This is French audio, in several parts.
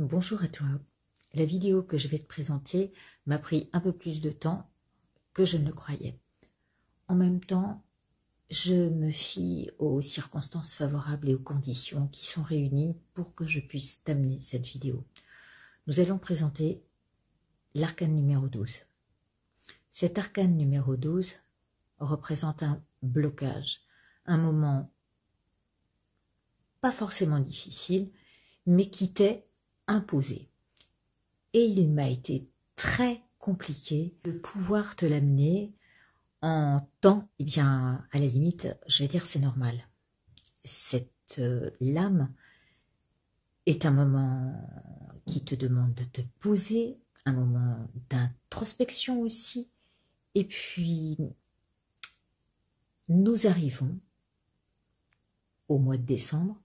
Bonjour à toi. La vidéo que je vais te présenter m'a pris un peu plus de temps que je ne le croyais. En même temps, je me fie aux circonstances favorables et aux conditions qui sont réunies pour que je puisse t'amener cette vidéo. Nous allons présenter l'arcane numéro 12. Cet arcane numéro 12 représente un blocage, un moment pas forcément difficile, mais qui t'est imposé. Et il m'a été très compliqué de pouvoir te l'amener en temps, eh bien, à la limite, je vais dire c'est normal. Cette lame est un moment qui te demande de te poser, un moment d'introspection aussi. Et puis, nous arrivons au mois de décembre.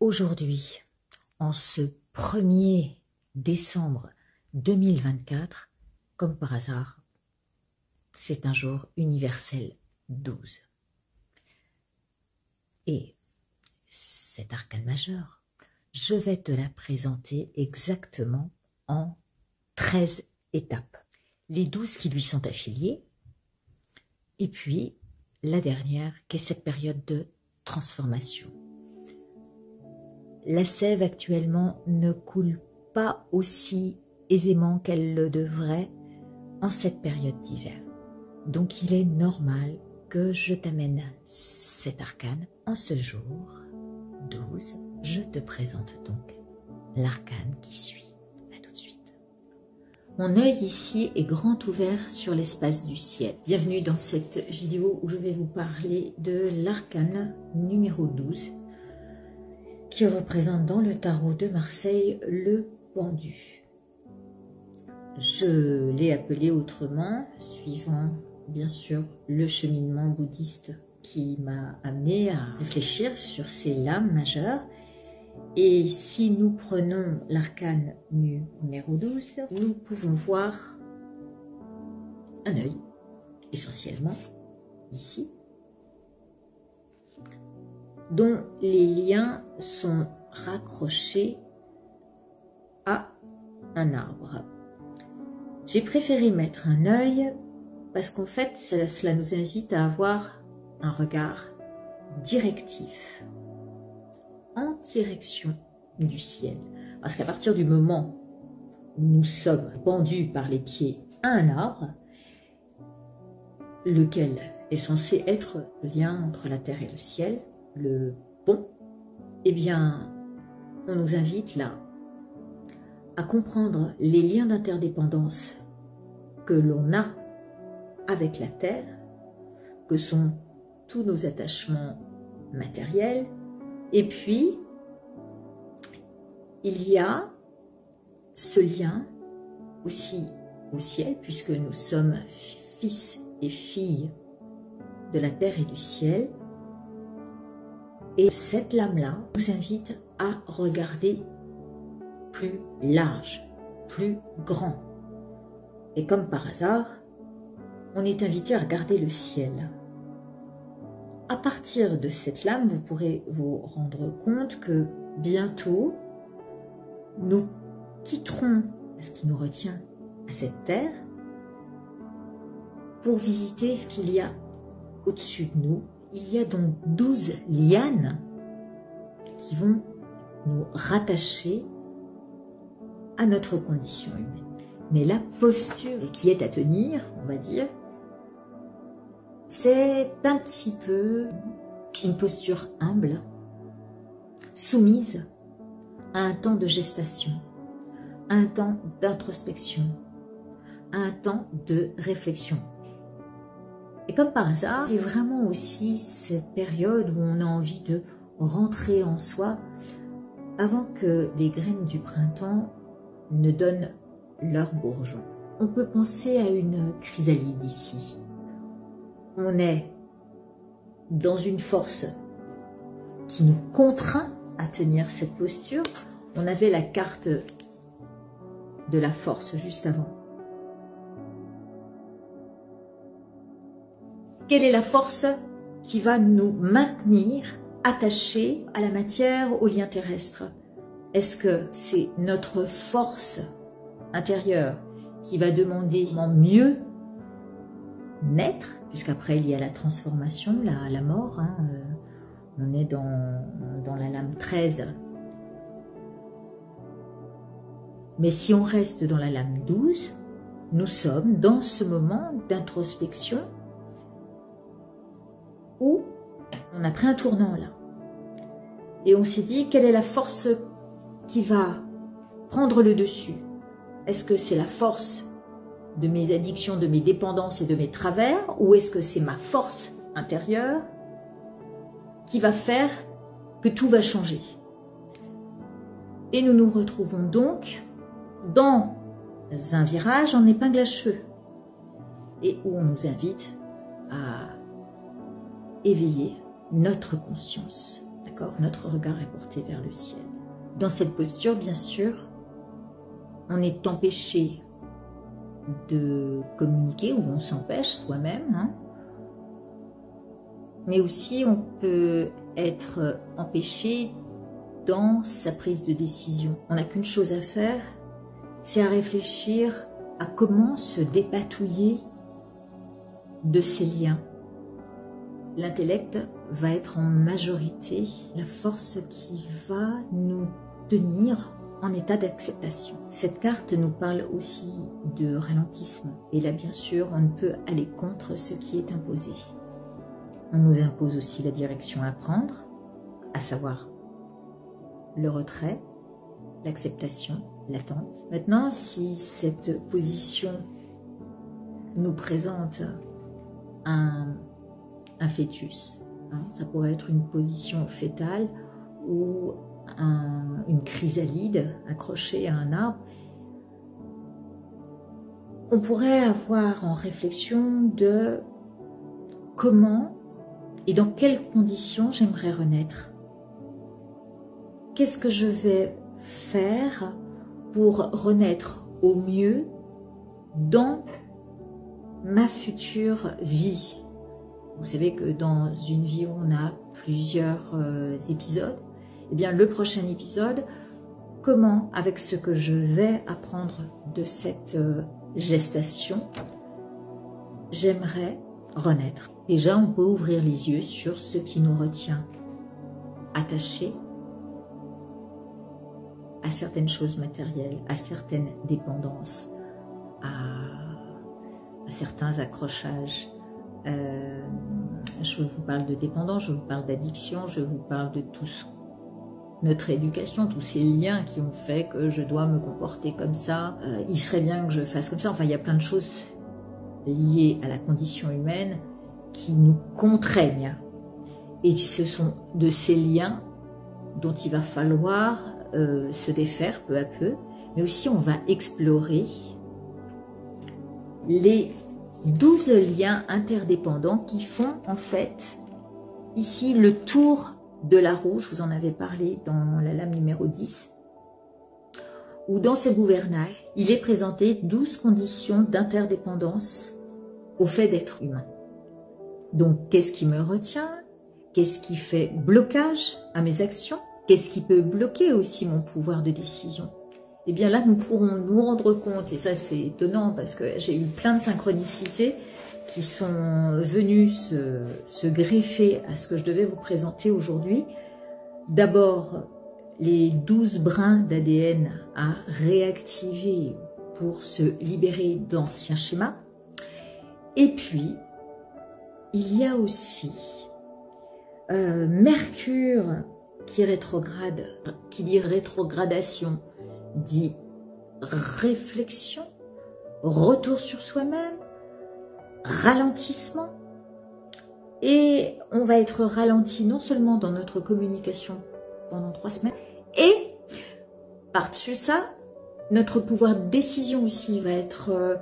Aujourd'hui, en ce 1er décembre 2024, comme par hasard, c'est un jour universel 12. Et cet arcane majeur, je vais te la présenter exactement en 13 étapes. Les 12 qui lui sont affiliées, et puis la dernière qui est cette période de transformation. La sève actuellement ne coule pas aussi aisément qu'elle le devrait en cette période d'hiver. Donc il est normal que je t'amène cet arcane en ce jour 12. Je te présente donc l'arcane qui suit. À tout de suite. Mon œil ici est grand ouvert sur l'espace du ciel. Bienvenue dans cette vidéo où je vais vous parler de l'arcane numéro 12 qui représente dans le tarot de Marseille le pendu. Je l'ai appelé autrement, suivant bien sûr le cheminement bouddhiste qui m'a amené à réfléchir sur ces lames majeures. Et si nous prenons l'arcane numéro 12, nous pouvons voir un œil, essentiellement ici, dont les liens sont raccrochés à un arbre. J'ai préféré mettre un œil parce qu'en fait, cela nous invite à avoir un regard directif en direction du ciel. Parce qu'à partir du moment où nous sommes pendus par les pieds à un arbre, lequel est censé être le lien entre la terre et le ciel, le pont, eh bien, on nous invite là à comprendre les liens d'interdépendance que l'on a avec la terre, que sont tous nos attachements matériels, et puis il y a ce lien aussi au ciel, puisque nous sommes fils et filles de la terre et du ciel. Et cette lame-là nous invite à regarder plus large, plus grand. Et comme par hasard, on est invité à regarder le ciel. À partir de cette lame, vous pourrez vous rendre compte que bientôt, nous quitterons ce qui nous retient à cette terre pour visiter ce qu'il y a au-dessus de nous. Il y a donc 12 lianes qui vont nous rattacher à notre condition humaine. Mais la posture qui est à tenir, on va dire, c'est un petit peu une posture humble, soumise à un temps de gestation, à un temps d'introspection, à un temps de réflexion. Et comme par hasard, c'est vraiment aussi cette période où on a envie de rentrer en soi avant que les graines du printemps ne donnent leurs bourgeons. On peut penser à une chrysalide ici. On est dans une force qui nous contraint à tenir cette posture. On avait la carte de la force juste avant. Quelle est la force qui va nous maintenir attachés à la matière, aux liens terrestres? Est-ce que c'est notre force intérieure qui va demander comment mieux naître, puisqu'après il y a la transformation, la mort, hein, on est dans la lame 13. Mais si on reste dans la lame 12, nous sommes dans ce moment d'introspection où on a pris un tournant là. Et on s'est dit, quelle est la force qui va prendre le dessus? Est-ce que c'est la force de mes addictions, de mes dépendances et de mes travers, ou est-ce que c'est ma force intérieure qui va faire que tout va changer? Et nous nous retrouvons donc dans un virage en épingle à cheveux, et où on nous invite à éveiller notre conscience, d'accord? Notre regard est porté vers le ciel. Dans cette posture, bien sûr, on est empêché de communiquer, ou on s'empêche soi-même, hein. Mais aussi on peut être empêché dans sa prise de décision. On n'a qu'une chose à faire, c'est à réfléchir à comment se dépatouiller de ces liens. L'intellect va être en majorité la force qui va nous tenir en état d'acceptation. Cette carte nous parle aussi de ralentissement. Et là, bien sûr, on ne peut aller contre ce qui est imposé. On nous impose aussi la direction à prendre, à savoir le retrait, l'acceptation, l'attente. Maintenant, si cette position nous présente un fœtus, hein, ça pourrait être une position fœtale ou une chrysalide accrochée à un arbre, on pourrait avoir en réflexion de comment et dans quelles conditions j'aimerais renaître. Qu'est-ce que je vais faire pour renaître au mieux dans ma future vie? Vous savez que dans une vie, on a plusieurs épisodes. Eh bien, le prochain épisode, comment, avec ce que je vais apprendre de cette gestation, j'aimerais renaître. Déjà, on peut ouvrir les yeux sur ce qui nous retient attachés à certaines choses matérielles, à certaines dépendances, à certains accrochages. Je vous parle de dépendance, je vous parle d'addiction, je vous parle de tout notre éducation, tous ces liens qui ont fait que je dois me comporter comme ça, il serait bien que je fasse comme ça. Enfin, il y a plein de choses liées à la condition humaine qui nous contraignent. Et ce sont de ces liens dont il va falloir se défaire peu à peu, mais aussi on va explorer les 12 liens interdépendants qui font en fait ici le tour de la roue. Je vous en avais parlé dans la lame numéro 10, où dans ce gouvernail, il est présenté 12 conditions d'interdépendance au fait d'être humain. Donc, qu'est-ce qui me retient? Qu'est-ce qui fait blocage à mes actions? Qu'est-ce qui peut bloquer aussi mon pouvoir de décision? Eh bien là, nous pourrons nous rendre compte, et ça c'est étonnant parce que j'ai eu plein de synchronicités qui sont venues se greffer à ce que je devais vous présenter aujourd'hui. D'abord, les 12 brins d'ADN à réactiver pour se libérer d'anciens schémas. Et puis, il y a aussi Mercure qui rétrograde, qui dit rétrogradation, dit réflexion, retour sur soi-même, ralentissement. Et on va être ralenti non seulement dans notre communication pendant 3 semaines, et par-dessus ça, notre pouvoir de décision aussi va être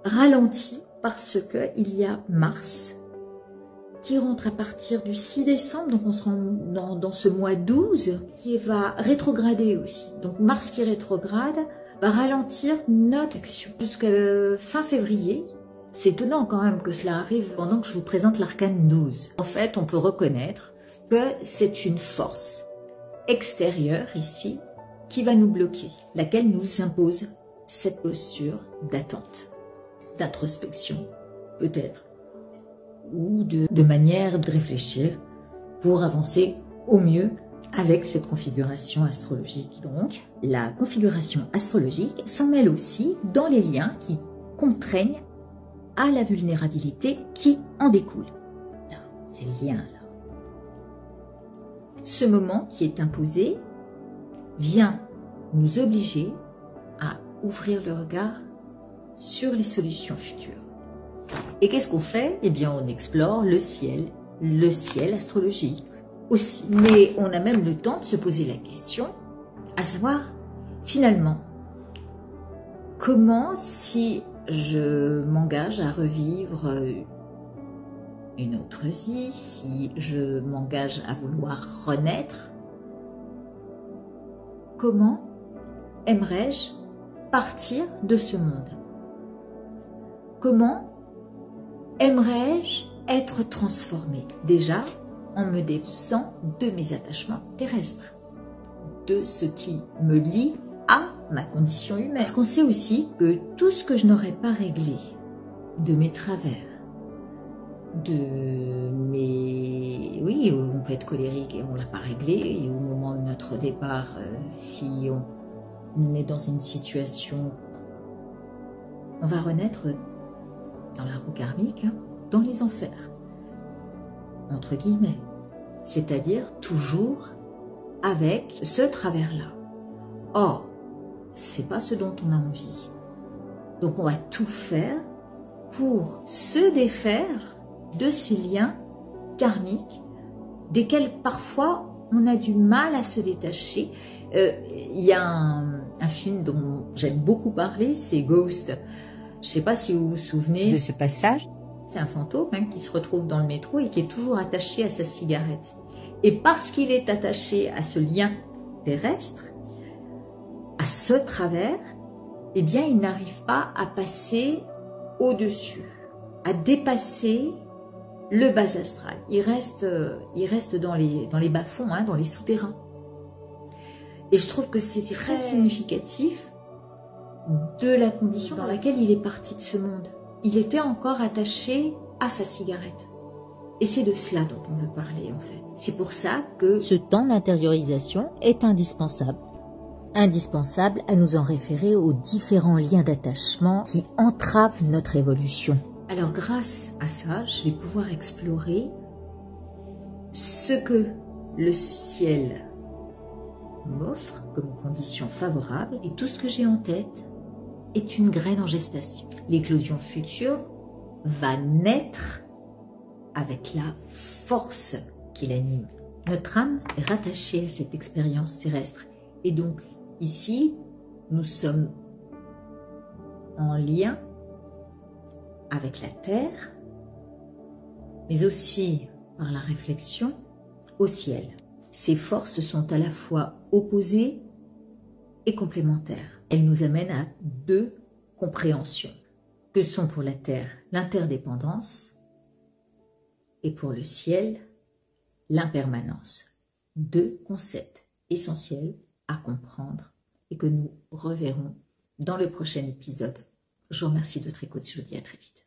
ralenti parce qu'il y a Mars qui rentre à partir du 6 décembre, donc on sera dans ce mois 12, qui va rétrograder aussi. Donc Mars qui rétrograde va ralentir notre action jusqu'à fin février. C'est étonnant quand même que cela arrive pendant que je vous présente l'arcane 12. En fait, on peut reconnaître que c'est une force extérieure ici qui va nous bloquer, laquelle nous impose cette posture d'attente, d'introspection peut-être, ou de manière de réfléchir pour avancer au mieux avec cette configuration astrologique. Donc, la configuration astrologique s'en mêle aussi dans les liens qui contraignent à la vulnérabilité qui en découle. Ces liens-là. Ce moment qui est imposé vient nous obliger à ouvrir le regard sur les solutions futures. Et qu'est-ce qu'on fait? Eh bien, on explore le ciel astrologique aussi. Mais on a même le temps de se poser la question, à savoir, finalement, comment si je m'engage à revivre une autre vie, si je m'engage à vouloir renaître, comment aimerais-je partir de ce monde? Comment aimerais-je être transformée? Déjà, en me défaisant de mes attachements terrestres, de ce qui me lie à ma condition humaine. Parce qu'on sait aussi que tout ce que je n'aurais pas réglé, de mes travers, de mes... Oui, on peut être colérique et on ne l'a pas réglé, et au moment de notre départ, si on est dans une situation, on va renaître dans la roue karmique, hein, dans les enfers, entre guillemets, c'est-à-dire toujours avec ce travers-là. Or, c'est pas ce dont on a envie. Donc on va tout faire pour se défaire de ces liens karmiques, desquels parfois on a du mal à se détacher. Il y a un film dont j'aime beaucoup parler, c'est Ghost. Je ne sais pas si vous vous souvenez de ce passage. C'est un fantôme hein, qui se retrouve dans le métro et qui est toujours attaché à sa cigarette. Et parce qu'il est attaché à ce lien terrestre, à ce travers, eh bien, il n'arrive pas à passer au-dessus, à dépasser le bas astral. Il reste dans les bas-fonds, hein, dans les souterrains. Et je trouve que c'est très significatif de la condition dans laquelle il est parti de ce monde. Il était encore attaché à sa cigarette. Et c'est de cela dont on veut parler, en fait. C'est pour ça que ce temps d'intériorisation est indispensable. Indispensable à nous en référer aux différents liens d'attachement qui entravent notre évolution. Alors, grâce à ça, je vais pouvoir explorer ce que le ciel m'offre comme conditions favorables, et tout ce que j'ai en tête est une graine en gestation. L'éclosion future va naître avec la force qui l'anime. Notre âme est rattachée à cette expérience terrestre. Et donc, ici, nous sommes en lien avec la Terre, mais aussi par la réflexion au ciel. Ces forces sont à la fois opposées et complémentaires. Elles nous amènent à deux compréhensions, que sont pour la Terre l'interdépendance et pour le ciel l'impermanence. Deux concepts essentiels à comprendre et que nous reverrons dans le prochain épisode. Je vous remercie de votre écoute, je vous dis à très vite.